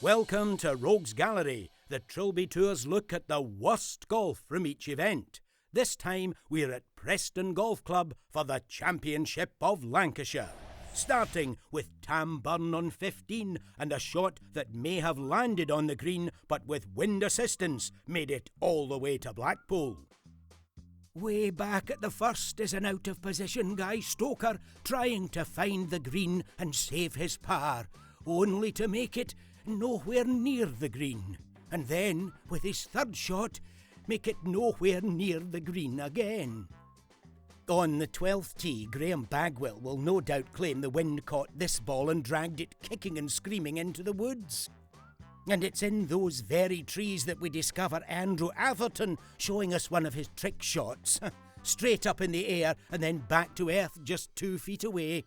Welcome to Rogues Gallery, the Trilby Tour's look at the worst golf from each event. This time we're at Preston Golf Club for the Championship of Lancashire. Starting with Tam Burn on 15 and a shot that may have landed on the green but with wind assistance made it all the way to Blackpool. Way back at the first is an out-of-position Guy Stoker trying to find the green and save his par, only to make it nowhere near the green, and then, with his third shot, make it nowhere near the green again. On the 12th tee, Graham Bagwell will no doubt claim the wind caught this ball and dragged it kicking and screaming into the woods. And it's in those very trees that we discover Andrew Atherton showing us one of his trick shots. Straight up in the air and then back to earth just 2 feet away.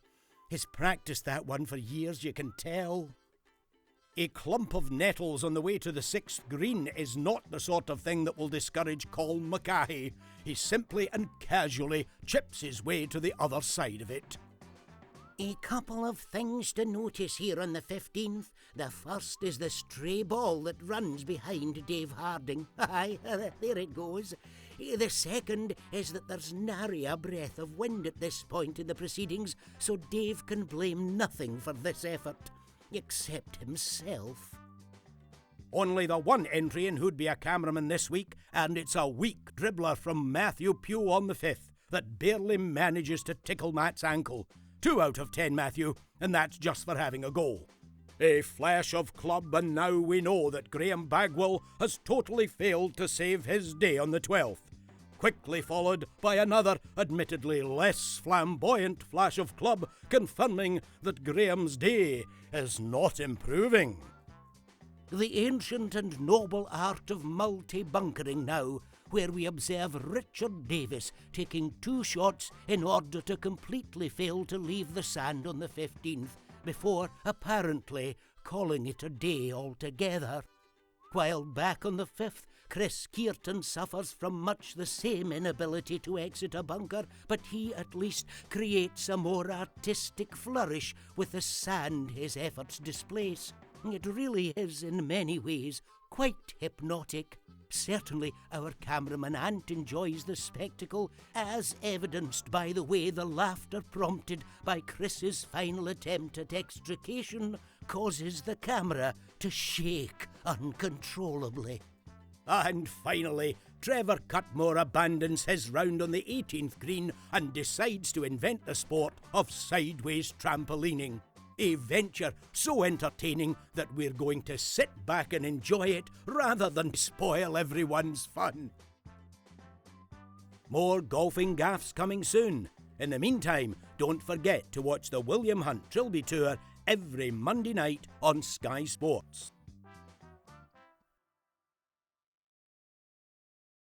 He's practiced that one for years, you can tell. A clump of nettles on the way to the 6th green is not the sort of thing that will discourage Colm Mackay. He simply and casually chips his way to the other side of it. A couple of things to notice here on the 15th. The first is the stray ball that runs behind Dave Harding. Aye, there it goes. The second is that there's nary a breath of wind at this point in the proceedings, so Dave can blame nothing for this effort. Except himself. Only the one entry in who'd be a cameraman this week, and it's a weak dribbler from Matthew Pugh on the 5th that barely manages to tickle Matt's ankle. 2 out of 10, Matthew, and that's just for having a go. A flash of club, and now we know that Graham Bagwell has totally failed to save his day on the 12th. Quickly followed by another, admittedly less flamboyant flash of club, confirming that Graham's day is not improving. The ancient and noble art of multi-bunkering now, where we observe Richard Davis taking 2 shots in order to completely fail to leave the sand on the 15th, before apparently calling it a day altogether. While back on the 5th, Chris Keirton suffers from much the same inability to exit a bunker, but he at least creates a more artistic flourish with the sand his efforts displace. It really is in many ways quite hypnotic. Certainly our cameraman Ant enjoys the spectacle, as evidenced by the way the laughter prompted by Chris's final attempt at extrication causes the camera to shake uncontrollably. And finally, Trevor Cutmore abandons his round on the 18th green and decides to invent the sport of sideways trampolining. A venture so entertaining that we're going to sit back and enjoy it rather than spoil everyone's fun. More golfing gaffes coming soon. In the meantime, don't forget to watch the William Hunt Trilby Tour every Monday night on Sky Sports.